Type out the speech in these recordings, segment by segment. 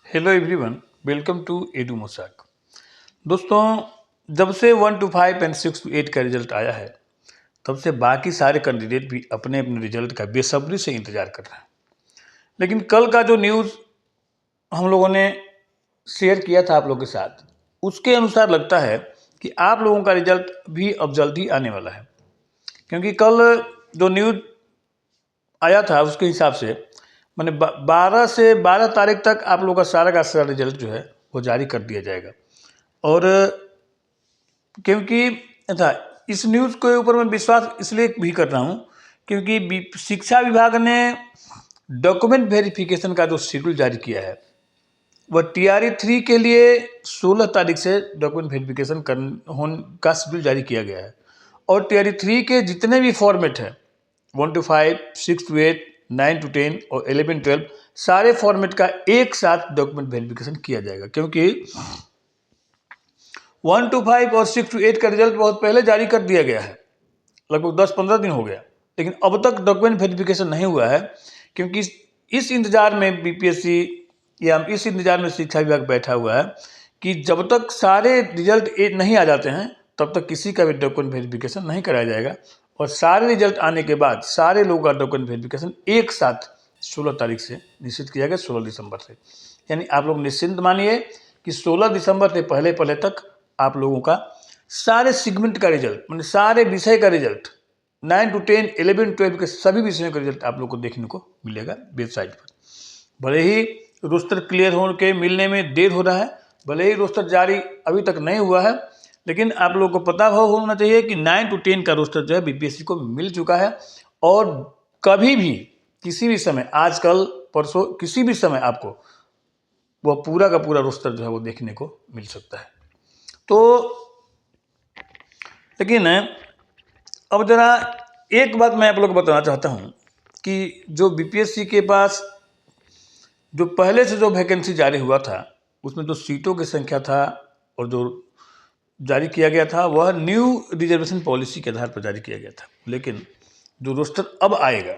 Hello everyone, welcome to Edu Mosaic. दोस्तों, जब से 1 to 5 एंड 6 to 8 का रिजल्ट आया है, तब से बाकी सारे कैंडिडेट भी अपने अपने रिजल्ट का बेसब्री से इंतजार कर रहे हैं। लेकिन कल का जो न्यूज़ हम लोगों ने शेयर किया था आप लोगों के साथ, उसके अनुसार लगता है कि आप लोगों का रिजल्ट भी अब जल्द ही आने वाला है। क्योंकि कल जो न्यूज़ आया था उसके हिसाब से मैंने 12 से 12 तारीख तक आप लोगों का सारा रिजल्ट जो है वो जारी कर दिया जाएगा। और क्योंकि अच्छा, इस न्यूज़ के ऊपर मैं विश्वास इसलिए भी कर रहा हूँ क्योंकि शिक्षा विभाग ने डॉक्यूमेंट वेरिफिकेशन का जो शेड्यूल जारी किया है, वह TRE 3 के लिए 16 तारीख से डॉक्यूमेंट वेरिफिकेशन का शेड्यूल जारी किया गया है। और TRE 3 के जितने भी फॉर्मेट हैं 1 to 5, 6 to 8, 9 to 10 और 11 12 सारे फॉर्मेट का एक साथ डॉक्यूमेंट वेरिफिकेशन किया जाएगा। क्योंकि 1 to 5 और 6 to 8 का रिजल्ट बहुत पहले जारी कर दिया गया है, लगभग 10-15 दिन हो गया, लेकिन अब तक डॉक्यूमेंट वेरिफिकेशन नहीं हुआ है। क्योंकि इस इंतजार में BPSC या इस इंतजार में शिक्षा विभाग बैठा हुआ है कि जब तक सारे रिजल्ट नहीं आ जाते हैं तब तक किसी का भी डॉक्यूमेंट वेरिफिकेशन नहीं कराया जाएगा। और सारे रिजल्ट आने के बाद सारे लोगों का डॉक्यूमेंट वेरिफिकेशन एक साथ 16 तारीख से निश्चित किया गया, 16 दिसंबर से। यानी आप लोग निश्चिंत मानिए कि 16 दिसंबर से पहले पहले तक आप लोगों का सारे सेगमेंट का रिजल्ट, मतलब सारे विषय का रिजल्ट, 9 to 10, 11, 12 के सभी विषयों का रिजल्ट आप लोग को देखने को मिलेगा वेबसाइट पर। भले ही रोस्टर क्लियर होने के मिलने में देर हो रहा है, भले ही रोस्टर जारी अभी तक नहीं हुआ है, लेकिन आप लोगों को पता होना चाहिए कि 9 to 10 का रोस्टर जो है BPSC को मिल चुका है। और कभी भी किसी भी समय, आज कल परसों किसी भी समय आपको वह पूरा का पूरा रोस्टर जो है वो देखने को मिल सकता है। तो लेकिन अब जरा एक बात मैं आप लोग को बताना चाहता हूँ कि जो BPSC के पास जो पहले से जो वैकेंसी जारी हुआ था, उसमें जो सीटों की संख्या था और जो जारी किया गया था वह न्यू रिजर्वेशन पॉलिसी के आधार पर जारी किया गया था। लेकिन जो रोस्टर अब आएगा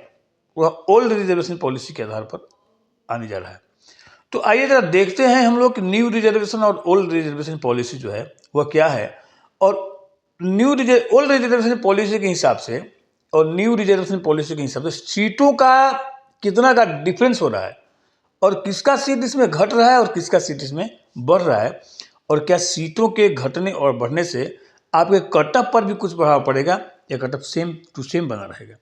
वह ओल्ड रिजर्वेशन पॉलिसी के आधार पर आने जा रहा है। तो आइए जरा देखते हैं हम लोग कि न्यू रिजर्वेशन और ओल्ड रिजर्वेशन पॉलिसी जो है वह क्या है। और ओल्ड रिजर्वेशन पॉलिसी के हिसाब से और न्यू रिजर्वेशन पॉलिसी के हिसाब से सीटों का कितना का डिफरेंस हो रहा है, और किसका सीट इसमें घट रहा है और किसका सीट इसमें बढ़ रहा है, और क्या सीटों के घटने और बढ़ने से आपके कटअप पर भी कुछ प्रभाव पड़ेगा या कटअप सेम टू सेम बना रहेगा।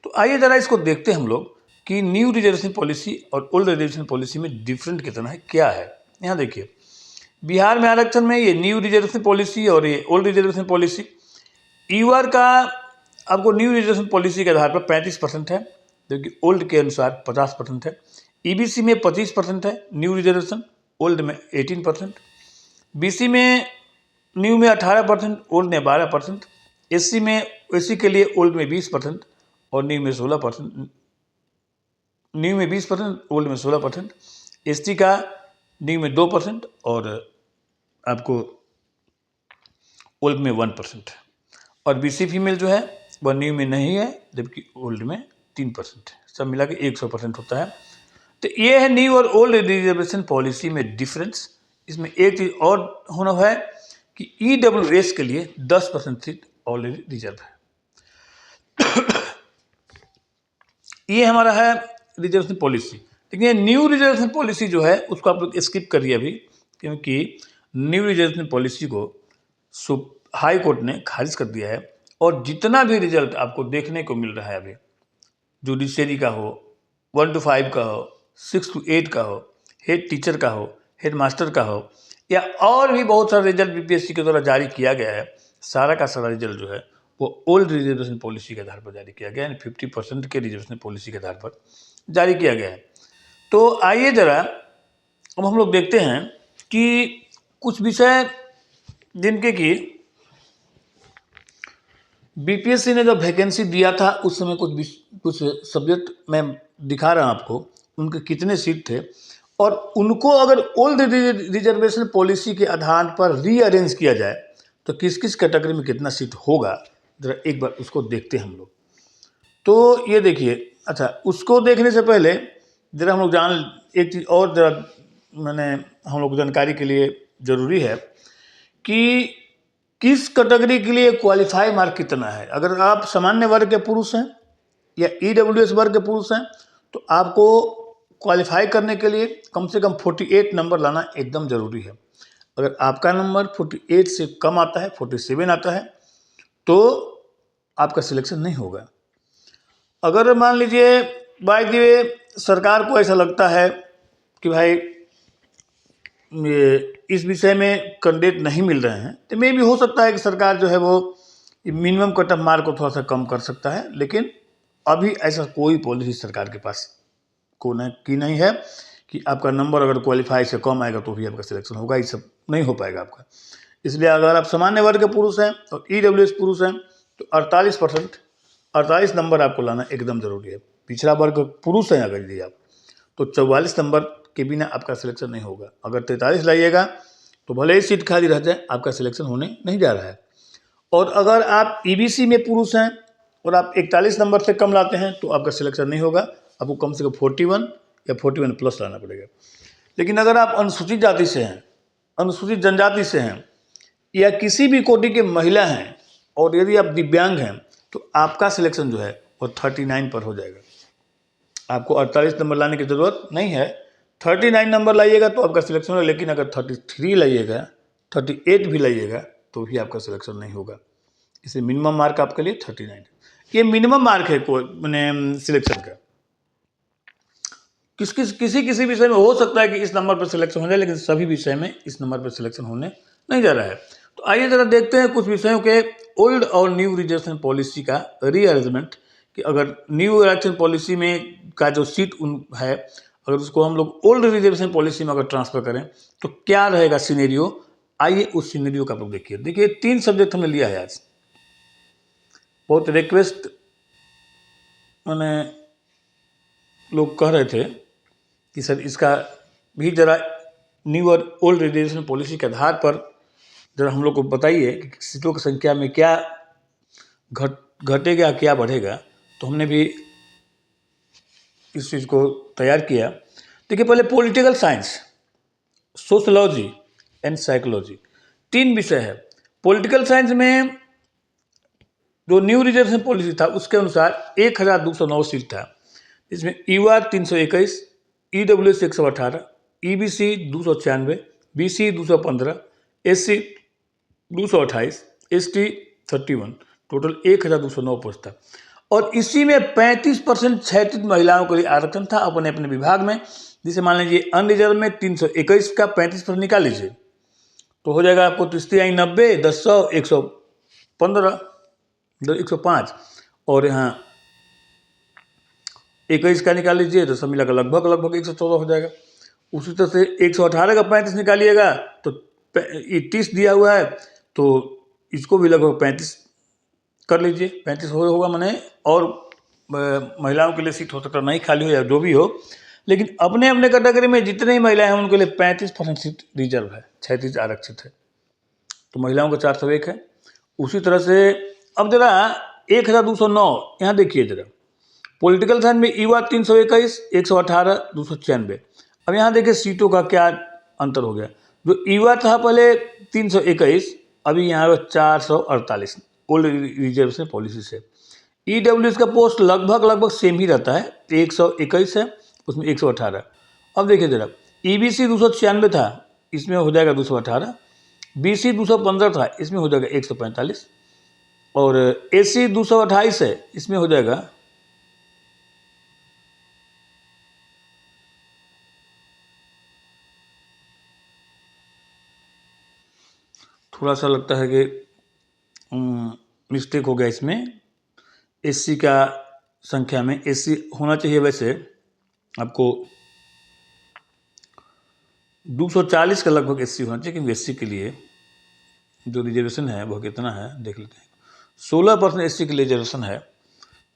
तो आइए ज़रा इसको देखते हैं हम लोग कि न्यू रिजर्वेशन पॉलिसी और ओल्ड रिजर्वेशन पॉलिसी में डिफरेंट कितना है, क्या है। यहाँ देखिए, बिहार में आरक्षण में ये न्यू रिजर्वेशन पॉलिसी और ये ओल्ड रिजर्वेशन पॉलिसी। ईवर का आपको न्यू रिजर्वेशन पॉलिसी के आधार पर 35% है, जबकि ओल्ड के अनुसार 50% है। EBC में 25% है न्यू रिजर्वेशन, ओल्ड में 18%। BC में न्यू में 18%, ओल्ड में 12%। SC के लिए ओल्ड में 20% और न्यू में 16%। न्यू में 20%, ओल्ड में 16%। ST का न्यू में 2% और आपको ओल्ड में 1% है। और BC फीमेल जो है वह न्यू में नहीं है, जबकि ओल्ड में 3% है। सब मिला के 100% होता है। तो ये है न्यू और ओल्ड रिजर्वेशन पॉलिसी में डिफरेंस। इसमें एक चीज़ और होना है कि EWS के लिए 10% सीट ऑलरेडी रिजर्व है। ये हमारा है रिजर्वेशन पॉलिसी। लेकिन ये न्यू रिजर्वेशन पॉलिसी जो है उसको आप लोग स्किप करिए अभी, क्योंकि न्यू रिजर्वेशन पॉलिसी को हाई कोर्ट ने खारिज कर दिया है। और जितना भी रिजल्ट आपको देखने को मिल रहा है अभी, जुडिशरी का हो, 1 to 5 का हो, 6 to 8 का हो, हेड टीचर का हो, हेड मास्टर का हो, या और भी बहुत सारा रिजल्ट BPSC के द्वारा जारी किया गया है, सारा का सारा रिजल्ट जो है वो ओल्ड रिजर्वेशन पॉलिसी के आधार पर जारी किया गया है, यानी 50% के रिजर्वेशन पॉलिसी के आधार पर जारी किया गया है। तो आइए ज़रा अब हम लोग देखते हैं कि कुछ विषय जिनके कि BPSC ने जब वैकेंसी दिया था उस समय कुछ सब्जेक्ट मैं दिखा रहा हूँ आपको, उनके कितने सीट थे, और उनको अगर ओल्ड रिजर्वेशन पॉलिसी के आधार पर रीअरेंज किया जाए तो किस किस कैटेगरी में कितना सीट होगा, जरा एक बार उसको देखते हैं हम लोग। तो ये देखिए, अच्छा, उसको देखने से पहले जरा हम लोग एक चीज़ और जरा मैंने हम लोग को जानकारी के लिए ज़रूरी है कि किस कैटेगरी के लिए क्वालिफाई मार्क कितना है। अगर आप सामान्य वर्ग के पुरुष हैं या ईडब्ल्यूएस वर्ग के पुरुष हैं तो आपको क्वालिफाई करने के लिए कम से कम 48 नंबर लाना एकदम ज़रूरी है। अगर आपका नंबर 48 से कम आता है, 47 आता है, तो आपका सिलेक्शन नहीं होगा। अगर मान लीजिए बाय द वे सरकार को ऐसा लगता है कि भाई इस विषय में कैंडिडेट नहीं मिल रहे हैं, तो मे भी हो सकता है कि सरकार जो है वो मिनिमम कट ऑफ मार्क को थोड़ा सा कम कर सकता है, लेकिन अभी ऐसा कोई पॉलिसी सरकार के पास की नहीं है कि आपका नंबर अगर क्वालिफाई से कम आएगा तो भी आपका सिलेक्शन होगा। ये सब नहीं हो पाएगा आपका। इसलिए अगर आप सामान्य वर्ग के पुरुष हैं और ईडब्ल्यूएस पुरुष हैं तो 48 नंबर आपको लाना एकदम ज़रूरी है। पिछड़ा वर्ग पुरुष हैं अगर यदि आप, तो 44 नंबर के बिना आपका सिलेक्शन नहीं होगा। अगर 43 लाइएगा तो भले ही सीट खाली रह जाए, आपका सिलेक्शन होने नहीं जा रहा है। और अगर आप ईबीसी में पुरुष हैं और आप 41 नंबर से कम लाते हैं तो आपका सिलेक्शन नहीं होगा, आपको कम से कम 41 या 41 प्लस लाना पड़ेगा। लेकिन अगर आप अनुसूचित जाति से हैं, अनुसूचित जनजाति से हैं या किसी भी कोटि के महिला हैं और यदि आप दिव्यांग हैं तो आपका सिलेक्शन जो है वो 39 पर हो जाएगा। आपको 48 नंबर लाने की ज़रूरत नहीं है, 39 नंबर लाइएगा तो आपका सिलेक्शन होगा। लेकिन अगर 33 लाइएगा, 38 भी लाइएगा तो भी आपका सिलेक्शन नहीं होगा। इसलिए मिनिमम मार्क आपके लिए 39 है। ये मिनिमम मार्क है मैंने सिलेक्शन का। किसी विषय में हो सकता है कि इस नंबर पर सिलेक्शन हो जाए, लेकिन सभी विषय में इस नंबर पर सिलेक्शन होने नहीं जा रहा है। तो आइए जरा देखते हैं कुछ विषयों के ओल्ड और न्यू रिजर्वेशन पॉलिसी का रीअरेंजमेंट, कि अगर न्यू रिजर्वेशन पॉलिसी में का जो सीट है, अगर उसको हम लोग ओल्ड रिजर्वेशन पॉलिसी में अगर ट्रांसफर करें तो क्या रहेगा सिनेरियो। आइए उस सिनेरियो का आप लोग देखिए 3 सब्जेक्ट हमने लिया है आज। बहुत रिक्वेस्ट मैंने लोग कह रहे थे कि सर इसका भी ज़रा न्यू और ओल्ड रिजर्वेशन पॉलिसी के आधार पर ज़रा हम लोग को बताइए कि सीटों की संख्या में क्या घटेगा क्या बढ़ेगा। तो हमने भी इस चीज़ को तैयार किया। देखिए पहले political science, sociology and psychology, 3 विषय है। पॉलिटिकल साइंस में जो न्यू रिजर्वेशन पॉलिसी था उसके अनुसार 1209 सीट था, इसमें ईवार 321, EWS 118, EBC 296, BC 215, SC 228, ST 31, total 1209 post था। और इसी में 35% क्षैतिज महिलाओं के लिए आरक्षण था अपने अपने विभाग में। जिसे मान लीजिए अनरिजर्व में 321 का 35% निकाल लीजिए तो हो जाएगा आपको 90, 10, 115, 105, और यहाँ 21 का निकाल लीजिए तो सब मिलाकर लगभग 114 हो जाएगा। उसी तरह से 118 का 35 निकालिएगा तो 30 दिया हुआ है, तो इसको भी लगभग 35 कर लीजिए। 35 होगा मैंने, और महिलाओं के लिए सीट हो सकता नहीं खाली हो या जो भी हो, लेकिन अपने अपने कैटेगरी में जितने ही महिलाएं हैं उनके लिए 35% सीट रिजर्व है, 36 आरक्षित है। तो महिलाओं का 401 है। उसी तरह से अब जरा 1209 यहाँ देखिए जरा, पॉलिटिकल साइंस में ईवा 321, 118, 296। अब यहाँ देखिए सीटों का क्या अंतर हो गया। जो ईवा था पहले 321, अभी यहाँ 448 ओल्ड रिजर्वेशन पॉलिसी से। ईडब्ल्यूएस का पोस्ट लगभग सेम ही रहता है, 121 है, उसमें 118। अब देखिए जरा, ईबीसी 296 था, इसमें हो जाएगा 218, बीसी 215 था, इसमें हो जाएगा 145, और एसी 228 है, इसमें हो जाएगा थोड़ा सा लगता है कि मिस्टेक हो गया इसमें। एससी का संख्या में एससी होना चाहिए, वैसे आपको 240 का लगभग एससी होना चाहिए, लेकिन एससी के लिए जो रिजर्वेशन है वो कितना है देख लेते हैं। 16% एससी के लिए रिजर्वेशन है,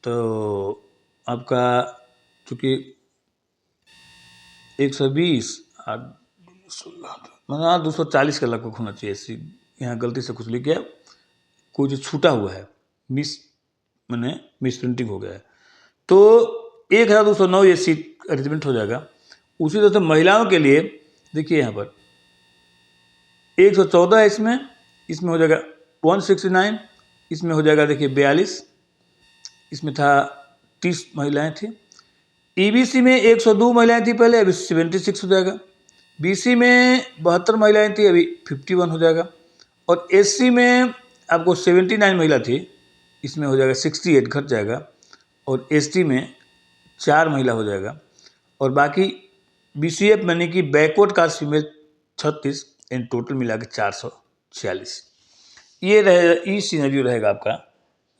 तो आपका चूँकि 120 और 16 240 का लगभग होना चाहिए एससी। यहाँ गलती से कुछ लिख गया, कोई जो छूटा हुआ है, मिस प्रिंटिंग हो गया है, तो 1209 ये सीट अरेंजमेंट हो जाएगा। उसी तरह से महिलाओं के लिए देखिए यहाँ पर 114 है इसमें, इसमें हो जाएगा 169, इसमें हो जाएगा देखिए 42, इसमें था 30 महिलाएं थी। ईबीसी में 102 महिलाएं थी पहले, अभी 76 हो जाएगा। बीसी में 72 महिलाएं थी, अभी 51 हो जाएगा। और एससी में आपको 79 महिला थी, इसमें हो जाएगा 68, घट जाएगा। और एसटी में 4 महिला हो जाएगा। और बाकी बीसीएफ यानी कि backward caste female 36, in total मिला के 446। ये रहेगा, ई सीनरियो रहेगा आपका।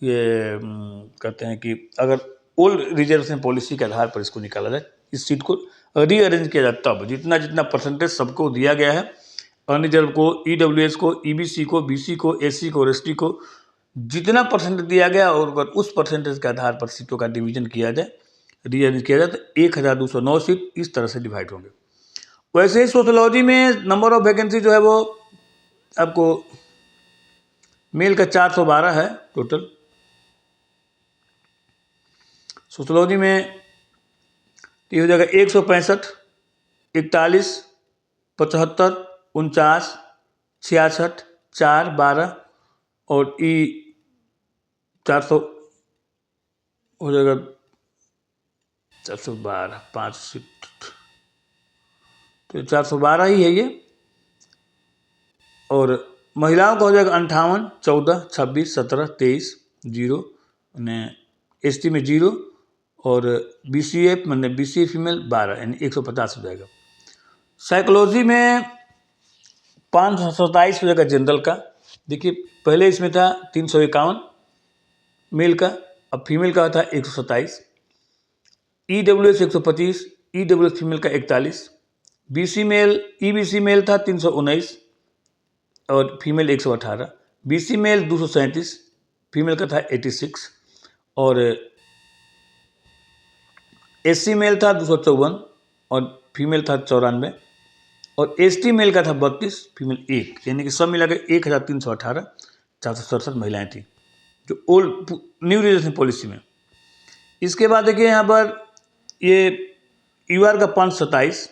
ये कहते हैं कि अगर ओल्ड रिजर्वेशन पॉलिसी के आधार पर इसको निकाला जाए, इस सीट को रीअरेंज किया जाए, तब जितना जितना परसेंटेज सबको दिया गया है, अनरिजर्व को, ईडब्ल्यूएस को, ईबीसी को, बीसी को, एससी को और एसटी को जितना परसेंटेज दिया गया, और अगर उस परसेंटेज के आधार पर सीटों का डिवीजन किया जाए, रीअरेंज किया जाए, तो 1209 सीट इस तरह से डिवाइड होंगे। वैसे ही सोशोलॉजी में नंबर ऑफ वैकेंसी जो है वो आपको मेल का 412 है टोटल। सोशोलॉजी में ये हो जाएगा 165, 41, 75, 49, 66, 4, 12 और ई 400 हो जाएगा 412, 5 सीट, तो 412 ही है ये। और महिलाओं का हो जाएगा 58, 14, 26, 17, 23, 0, एसटी में 0 और बीसीएफ मतलब बीसी फीमेल 12, यानी 150 हो जाएगा। साइकोलॉजी में 527 हो जाएगा जनरल का। देखिए पहले इसमें था 351 मेल का, अब फीमेल का था 127। ईडब्ल्यूएस 125, ईडब्ल्यूएस फीमेल का 41, बीसी मेल ईबीसी मेल था 319 और फीमेल 118, बीसी मेल 237, फीमेल का था 86 और एससी मेल था 254 और फीमेल था 94 और एसटी मेल का था 32, फीमेल 1, यानी कि सब मिला के 1318, 467 महिलाएं थी जो ओल्ड न्यू रिजर्वेशन पॉलिसी में। इसके बाद देखिए यहाँ पर ये यूआर का 527,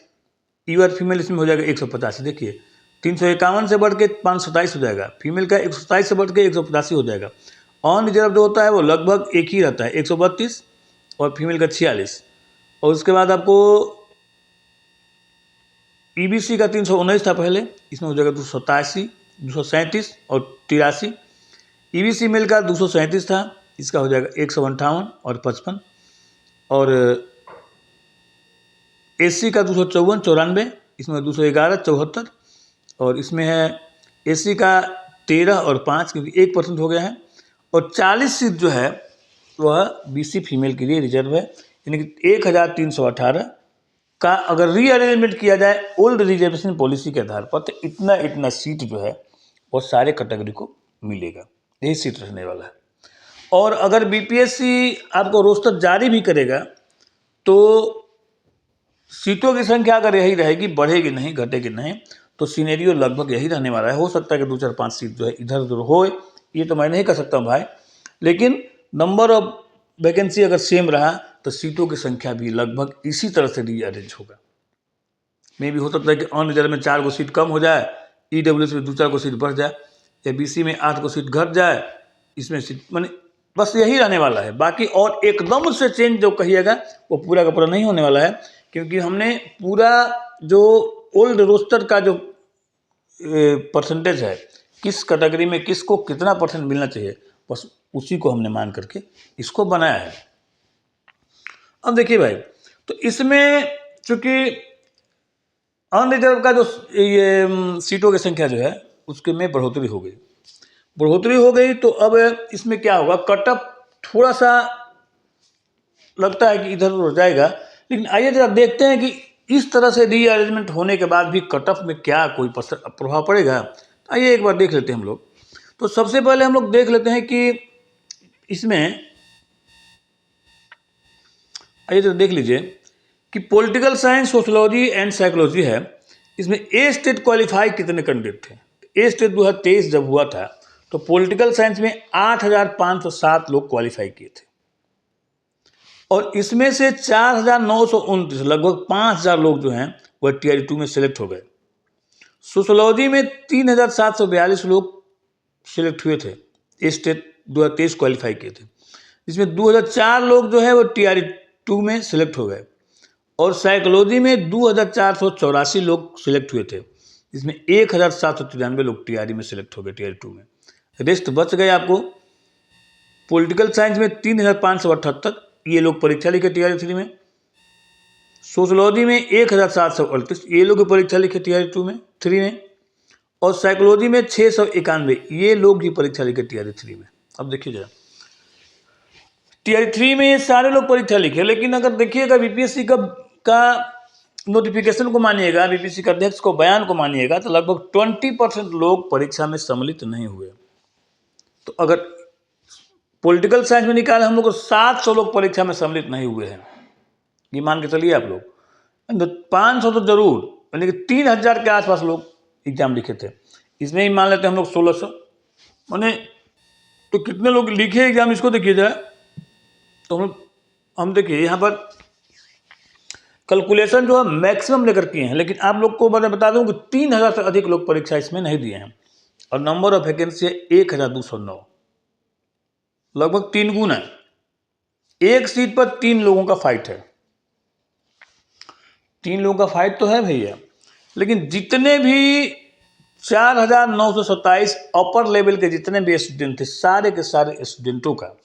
यूआर फीमेल इसमें हो जाएगा 185। देखिए 351 से बढ़ के 527 हो जाएगा, फीमेल का 127 से बढ़ के 185 हो जाएगा। ऑन रिजर्व जो होता है वो लगभग एक ही रहता है, 132 और फीमेल का 46। और उसके बाद आपको ईबीसी का 319 था पहले, इसमें हो जाएगा 287, 237 और 83। ईबीसी मेल का 237 था, इसका हो जाएगा 158 और 55 और एससी का 254, 94, इसमें 211, 74 और इसमें है एससी का 13 और 5 क्योंकि 1% हो गया है। और 40 सीट जो है वह बीसी फीमेल के लिए रिजर्व है, यानी कि 1318 का अगर रीअरेंजमेंट किया जाए ओल्ड रिजर्वेशन पॉलिसी के आधार पर, तो इतना इतना सीट जो है वो सारे कैटेगरी को मिलेगा, यही सीट रहने वाला है। और अगर बीपीएससी आपको रोस्टर जारी भी करेगा तो सीटों की संख्या अगर यही रहेगी, बढ़ेगी नहीं, घटेगी नहीं, तो सीनेरियो लगभग यही रहने वाला है। हो सकता है कि 2, 4, 5 सीट जो है इधर उधर हो, ये तो मैं नहीं कर सकता हूँ भाई, लेकिन नंबर ऑफ वैकेंसी अगर सेम रहा तो सीटों की संख्या भी लगभग इसी तरह से रीअरेंज होगा। मे भी हो सकता है कि ऑन रिजर्व में 4 सीट कम हो जाए, ईडब्ल्यूएस में 2-4 सीट बढ़ जाए, या बीसी में 8 सीट घट जाए, इसमें सीट माने बस यही रहने वाला है। बाकी और एकदम से चेंज जो कहिएगा वो पूरा का पूरा नहीं होने वाला है, क्योंकि हमने पूरा जो ओल्ड रोस्टर का जो परसेंटेज है, किस कैटेगरी में किसको कितना परसेंट मिलना चाहिए, बस उसी को हमने मान करके इसको बनाया है। अब देखिए भाई, तो इसमें चूंकि अनरिजर्व का जो ये सीटों की संख्या जो है उसके में बढ़ोतरी हो गई, तो अब इसमें क्या होगा, कटअप थोड़ा सा लगता है कि इधर उधर हो जाएगा। लेकिन आइए जरा देखते हैं कि इस तरह से रीअरेंजमेंट होने के बाद भी कटअप में क्या कोई प्रभाव पड़ेगा। आइए एक बार देख लेते हैं हम लोग। तो सबसे पहले हम लोग देख लेते हैं कि इसमें आइए जरा देख लीजिए कि political science, sociology and psychology है, इसमें ए स्टेट क्वालिफाई कितने कैंडिडेट थे। ए स्टेट 2023 जब हुआ था तो पॉलिटिकल साइंस में 8,507 लोग क्वालिफाई किए थे और इसमें से 4,929 लगभग 5,000 लोग जो हैं वह TR2 में सेलेक्ट हो गए। सोशोलॉजी में 3742 लोग सिलेक्ट हुए थे, स्टेट 2023 क्वालिफाई किए थे, जिसमें 2004 लोग जो है वो TR2 में सिलेक्ट हो गए। और साइकोलॉजी में 2484 लोग सिलेक्ट हुए थे, जिसमें 1793 लोग TRE में सिलेक्ट हो गए, TR2 में। रेस्ट बच गए आपको। पॉलिटिकल साइंस में 3578 ये लोग परीक्षा लिखे TR3 में। सोशोलॉजी में 1738 ये लोग परीक्षा लिखे TR2 में 3 में। और साइकोलॉजी में 691 ये लोग भी परीक्षा लिखे TR3 में। अब देखिए जरा, TR3 में ये सारे लोग परीक्षा लिखे, लेकिन अगर देखिएगा BPSC का नोटिफिकेशन को मानिएगा, BPSC का अध्यक्ष को बयान को मानिएगा, तो लगभग 20% लोग परीक्षा में सम्मिलित नहीं हुए। तो अगर पॉलिटिकल साइंस में निकाले हम लोग को 700 लोग परीक्षा में सम्मिलित नहीं हुए हैं, ये मान के चलिए आप लोग, तो 500 तो जरूर, यानी कि 3000 के आसपास लोग एग्जाम लिखे थे। इसमें ही मान लेते हैं हम लोग 1600, माने तो कितने लोग लिखे एग्जाम, इसको देखिए जाए। तो हम देखिए यहाँ पर कैलकुलेशन जो है मैक्सिमम लेकर किए हैं, लेकिन आप लोग को मैं बता दूं कि 3000 से अधिक लोग परीक्षा इसमें नहीं दिए हैं। और नंबर ऑफ वैकेंसी है 1209, लगभग 3 गुना है। एक सीट पर 3 लोगों का फाइट है, 3 लोगों का फाइट तो है भैया। लेकिन जितने भी 4927 अपर लेवल के जितने भी स्टूडेंट थे, सारे के सारे स्टूडेंटों का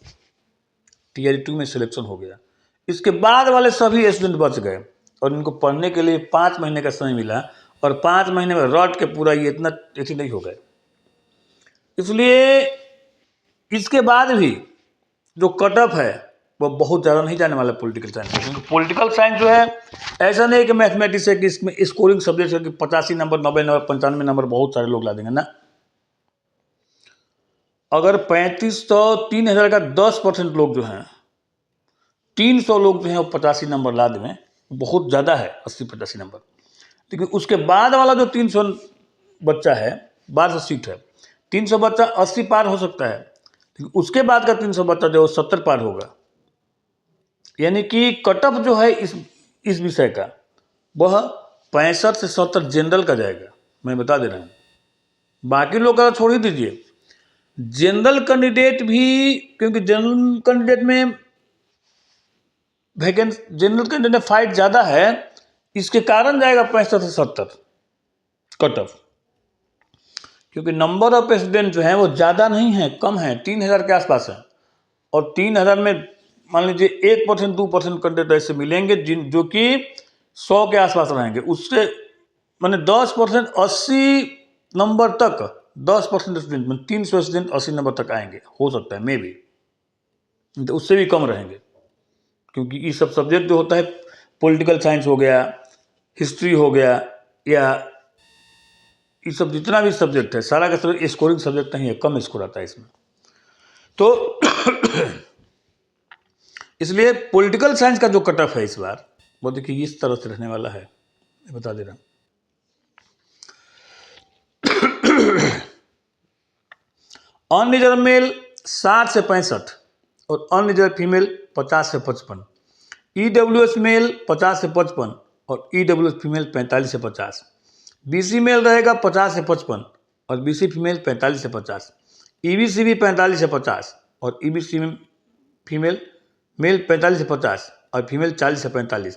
TR2 में सिलेक्शन हो गया। इसके बाद वाले सभी स्टूडेंट बच गए और इनको पढ़ने के लिए 5 महीने का समय मिला, और 5 महीने में रट के पूरा ये इतना ऐसी नहीं हो गए। इसलिए इसके बाद भी जो कट ऑफ है वो बहुत ज़्यादा नहीं जाने वाला पॉलिटिकल साइंस में, क्योंकि पॉलिटिकल साइंस जो है ऐसा नहीं कि मैथमेटिक्स है कि इसमें स्कोरिंग सब्जेक्ट है कि 85 नंबर, 90 नंबर, 95 नंबर बहुत सारे लोग ला देंगे ना। अगर 3500 3000 का 10% लोग जो हैं, 300 लोग जो हैं वो 85 नंबर ला दें, बहुत ज़्यादा है 80-85 नंबर। लेकिन उसके बाद वाला जो 300 बच्चा है, 1200 सीट है, 300 बच्चा 80 पार हो सकता है, लेकिन उसके बाद का 300 बच्चा जो 70 पार होगा। यानी कि कट ऑफ जो है इस विषय का वह 65 से 70 जनरल का जाएगा, मैं बता दे रहा हूँ। बाकी लोग का छोड़ ही दीजिए, जनरल कैंडिडेट भी, क्योंकि जनरल कैंडिडेट में जनरल कैंडिडेट में फाइट ज़्यादा है, इसके कारण जाएगा 65 से 70 कट ऑफ। क्योंकि नंबर ऑफ स्टूडेंट जो हैं वो ज़्यादा नहीं है, कम है, 3000 के आसपास है। और 3000 में मान लीजिए 1% 2% कैंडिडेट ऐसे मिलेंगे जो कि 100 के आसपास रहेंगे। उससे मैंने 10% 80 नंबर तक, 10% स्टूडेंट में 300 स्टूडेंट 80 नंबर तक आएंगे, हो सकता है मे भी, तो उससे भी कम रहेंगे। क्योंकि ये सब सब्जेक्ट जो होता है, पॉलिटिकल साइंस हो गया, हिस्ट्री हो गया, या ये सब जितना भी सब्जेक्ट है, सारा का सब स्कोरिंग सब्जेक्ट नहीं है, कम स्कोर आता है इसमें। तो इसलिए पॉलिटिकल साइंस का जो कट ऑफ है इस बार, वो देखिए इस तरह से रहने वाला है, मैं बता दे रहा हूँ। अनरिजर्व मेल 60 से 65 और अनरिजर्व फीमेल 50 से 55, EWS मेल 50 से 55 और EWS फीमेल 45 से 50, BC मेल रहेगा 50 से 55 और BC फीमेल 45 से 50, EBC भी 45 से 50 और EBC फीमेल मेल 45 से 50 और फीमेल 40 से 45।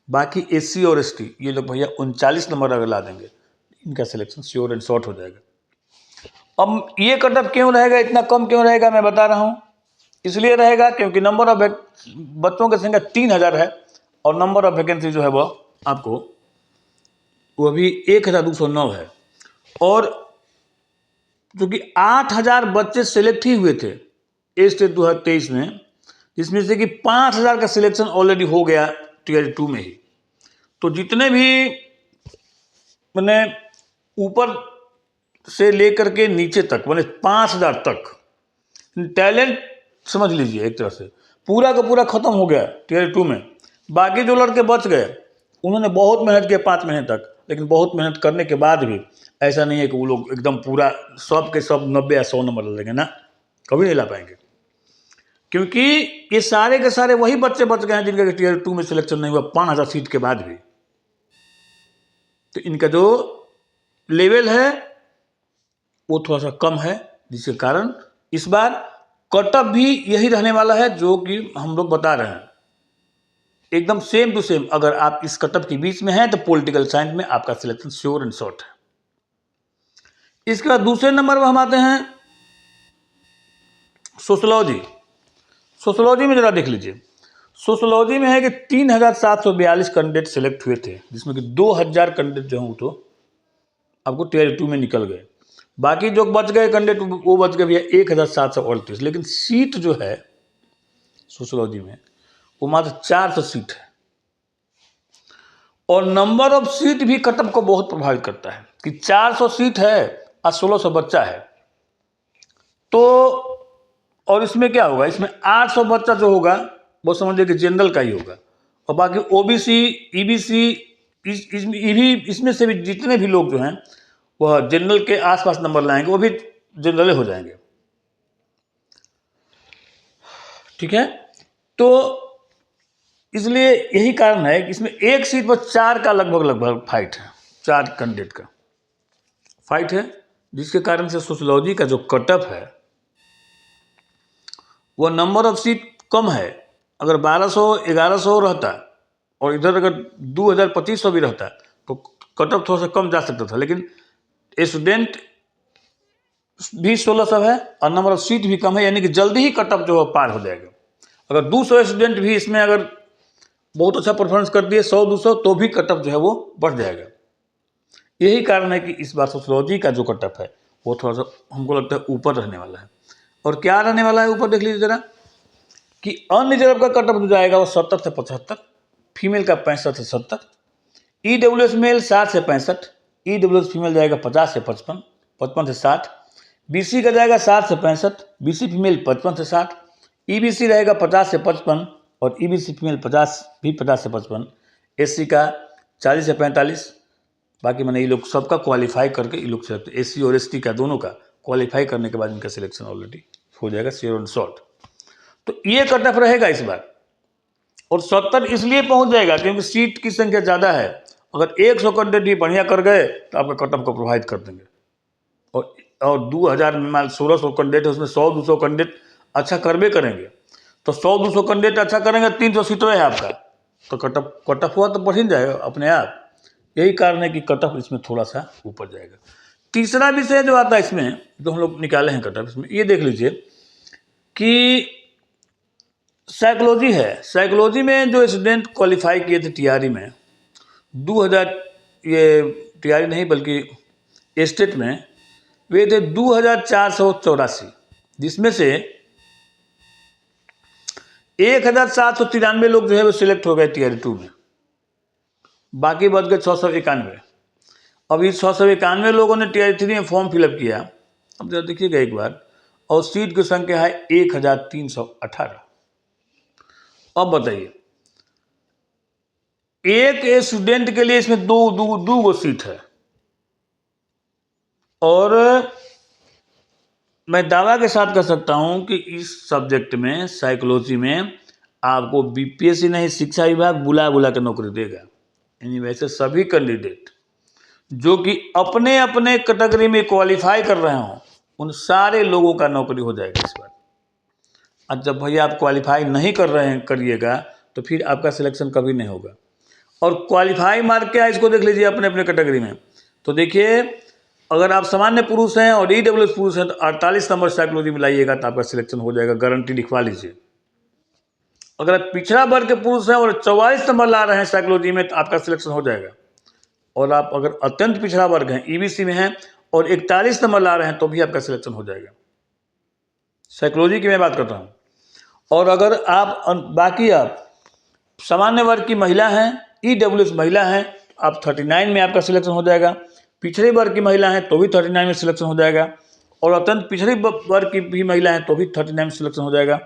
बाकी SC और ST ये लोग भैया 39 नंबर अगर ला देंगे, इनका सिलेक्शन श्योर एंड शॉर्ट हो जाएगा। अब ये कट ऑफ क्यों रहेगा, इतना कम क्यों रहेगा, मैं बता रहा हूँ। इसलिए रहेगा क्योंकि नंबर ऑफ बच्चों की संख्या 3000 है और नंबर ऑफ वैकेंसी जो है वो आपको वो अभी 1209 है। और चूँकि 8000 बच्चे सिलेक्ट ही हुए थे स्टेट 2023 में, जिसमें से कि 5000 का सिलेक्शन ऑलरेडी हो गया TR2 में ही। तो जितने भी मैंने ऊपर से लेकर के नीचे तक, मैंने 5000 तक टैलेंट समझ लीजिए, एक तरह से पूरा का पूरा खत्म हो गया TR2 में। बाकी जो लड़के बच गए उन्होंने बहुत मेहनत किया 5 महीने तक, लेकिन बहुत मेहनत करने के बाद भी ऐसा नहीं है कि वो लोग एकदम पूरा सब के सब 90 या 100 नंबर ले लेंगे ना, कभी नहीं ला पाएंगे। क्योंकि ये सारे के सारे वही बच्चे बच गए हैं जिनका TR2 में सिलेक्शन नहीं हुआ 5000 सीट के बाद भी। तो इनका जो लेवल है वो थोड़ा सा कम है, जिसके कारण इस बार कटअप भी यही रहने वाला है जो कि हम लोग बता रहे हैं, एकदम सेम टू सेम। अगर आप इस कटअप के बीच में हैं तो पॉलिटिकल साइंस में आपका सिलेक्शन श्योर एंड शॉर्ट है। इसके बाद दूसरे नंबर पर हम आते हैं सोशलॉजी। सोशलॉजी में जरा देख लीजिए, सोशलॉजी में है कि 3742 कैंडिडेट सेलेक्ट हुए थे, जिसमें कि 2000 कैंडिडेट जो हैं तो आपको टीयर 2 में निकल गए। बाकी जो बच गए कैंडिडेट वो बच गए भैया 1738। लेकिन सीट जो है सोशलॉजी में वो मात्र 400 सीट है। और नंबर ऑफ सीट भी कटअप को बहुत प्रभावित करता है कि 400 सीट है और 1600 बच्चा है तो, और इसमें क्या होगा, इसमें 800 बच्चा जो होगा वो समझिए कि जनरल का ही होगा, और बाकी ओबीसी ईबीसी इसमें से भी जितने भी लोग जो हैं वह जनरल के आसपास नंबर लाएंगे, वो भी जनरल हो जाएंगे। ठीक है, तो इसलिए यही कारण है कि इसमें एक सीट पर 4 का लगभग फाइट है, 4 कैंडिडेट का फाइट है, जिसके कारण से सोशलॉजी का जो कटअप है वो नंबर ऑफ सीट कम है। अगर 1200 1100 रहता और इधर अगर 2000 2500 भी रहता तो कटअप थोड़ा सा कम जा सकता था, लेकिन स्टूडेंट भी 1600 है और नंबर ऑफ सीट भी कम है, यानी कि जल्दी ही कटअप जो है पार हो जाएगा। अगर 200 स्टूडेंट भी इसमें अगर बहुत अच्छा परफॉर्मेंस कर दिए 100-200 तो भी कटअप जो है वो बढ़ जाएगा। यही कारण है कि इस बार सोशलॉजी का जो कटअप है वो थोड़ा सा हमको लगता है ऊपर रहने वाला है। और क्या रहने वाला है ऊपर, देख लीजिए जरा कि अनरिजर्व का कटअप जो जाएगा वो 70 से 75, फीमेल का 65 से 70, ईडब्ल्यूएस मेल 60 से 65, ईडब्ल्यूएस फीमेल जाएगा 50 से 55, 55 से 60, बीसी का जाएगा 60 से 65, बीसी फीमेल 55 से 60, ईबीसी रहेगा 50 से 55 और ईबीसी फीमेल 50 से 55, एससी का 40 से 45। बाकी मैंने ये लोग सबका क्वालिफाई करके ये लोग सिलेक्ट, एससी और एसटी का दोनों का क्वालिफाई करने के बाद इनका सिलेक्शन ऑलरेडी हो जाएगा श्योर एंड शॉर्ट। तो ये कटअप रहेगा इस बार, और 70 इसलिए पहुंच जाएगा क्योंकि सीट की संख्या ज़्यादा है। अगर 100 कैंडिडेट भी बढ़िया कर गए तो आपका कटअप को प्रभावित कर देंगे, और 2000 में मान 1600 कैंडिडेट है, उसमें 100-200 कैंडिडेट अच्छा करबे करेंगे, तो 100-200 कैंडिडेट अच्छा करेंगे, 300 सीटों है आपका, तो कटअप हुआ तो बढ़ ही जाएगा अपने आप। यही कारण है कि कटअप इसमें थोड़ा सा ऊपर जाएगा। तीसरा विषय जो आता है इसमें, जो हम लोग निकाले हैं कटअप, इसमें ये देख लीजिए कि साइकोलॉजी है। साइकोलॉजी में जो स्टूडेंट क्वालिफाई किए थे टीआरई में 2000, ये टीआरई नहीं बल्कि स्टेट में वे थे 2484, जिसमें से 1793 लोग जो है वो सिलेक्ट हो गए टीआरई 2 में, बाकी बच गए 691। अब इस 691 लोगों ने टीआरई 3 में फॉर्म फिलअप किया। अब जरा देखिएगा एक बार, और सीट की संख्या है 1318। अब बताइए, एक स्टूडेंट के लिए इसमें दो गो सीट है, और मैं दावा के साथ कह सकता हूं कि इस सब्जेक्ट में साइकोलॉजी में आपको बीपीएससी नहीं शिक्षा विभाग बुला बुला के नौकरी देगा। यानी वैसे सभी कैंडिडेट जो कि अपने अपने कैटेगरी में क्वालिफाई कर रहे हों उन सारे लोगों का नौकरी हो जाएगा इस बार। अब जब भैया आप क्वालिफाई नहीं कर रहे हैं करिएगा तो फिर आपका सिलेक्शन कभी नहीं होगा। और क्वालिफाई मार्क क्या है इसको देख लीजिए अपने अपने कैटेगरी में। तो देखिए, अगर आप सामान्य पुरुष हैं और ईडब्ल्यूएस पुरुष हैं तो 48 नंबर साइकोलॉजी में लाइएगा तो आपका सिलेक्शन हो जाएगा, गारंटी लिखवा लीजिए। अगर आप पिछड़ा वर्ग के पुरुष हैं और 44 नंबर ला रहे हैं साइकोलॉजी में तो आपका सिलेक्शन हो जाएगा। और आप अगर अत्यंत पिछड़ा वर्ग हैं, ईबीसी में हैं और 41 नंबर ला रहे हैं तो भी आपका सिलेक्शन हो जाएगा। साइकोलॉजी की मैं बात करता हूँ। और अगर आप बाकी आप सामान्य वर्ग की महिला हैं, ईडब्ल्यूएस महिला हैं, आप 39 में आपका सिलेक्शन हो जाएगा। पिछड़े वर्ग की महिला हैं तो भी 39 में सिलेक्शन हो जाएगा, और अत्यंत पिछड़े वर्ग की भी महिला हैं तो भी 39 में सिलेक्शन हो जाएगा।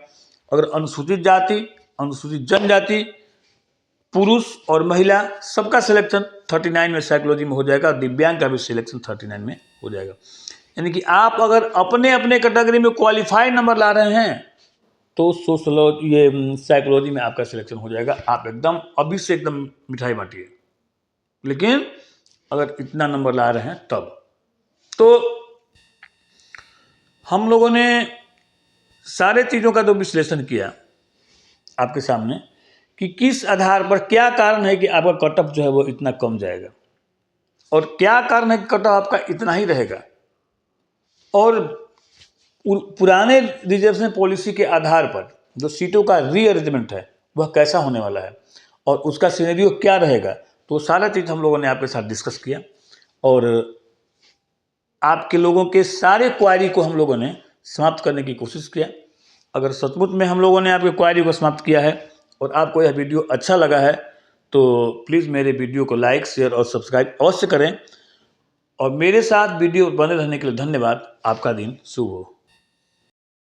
अगर अनुसूचित जाति, अनुसूचित जनजाति, पुरुष और महिला सबका सिलेक्शन 39 में साइकोलॉजी में हो जाएगा, और दिव्यांग का भी सिलेक्शन 39 में हो जाएगा। यानी कि आप अगर अपने अपने कैटेगरी में क्वालिफाइड नंबर ला रहे हैं तो सोशलॉजी ये साइकोलॉजी में आपका सिलेक्शन हो जाएगा। आप एकदम अभी से एकदम मिठाई बांटिए। लेकिन अगर इतना नंबर ला रहे हैं तब। तो हम लोगों ने सारे चीज़ों का तो विश्लेषण किया आपके सामने कि किस आधार पर क्या कारण है कि आपका कट ऑफ जो है वो इतना कम जाएगा, और क्या कारण है कि कट ऑफ आपका इतना ही रहेगा, और पुराने रिजर्वेशन पॉलिसी के आधार पर जो सीटों का रीअरेंजमेंट है वह कैसा होने वाला है और उसका सिनेरियो क्या रहेगा। तो सारा चीज़ हम लोगों ने आपके साथ डिस्कस किया और आपके लोगों के सारे क्वारी को हम लोगों ने समाप्त करने की कोशिश किया। अगर सचमुच में हम लोगों ने आपके क्वारी को समाप्त किया है और आपको यह वीडियो अच्छा लगा है तो प्लीज़ मेरे वीडियो को लाइक, शेयर और सब्सक्राइब अवश्य करें। और मेरे साथ वीडियो बने रहने के लिए धन्यवाद। आपका दिन शुभ हो।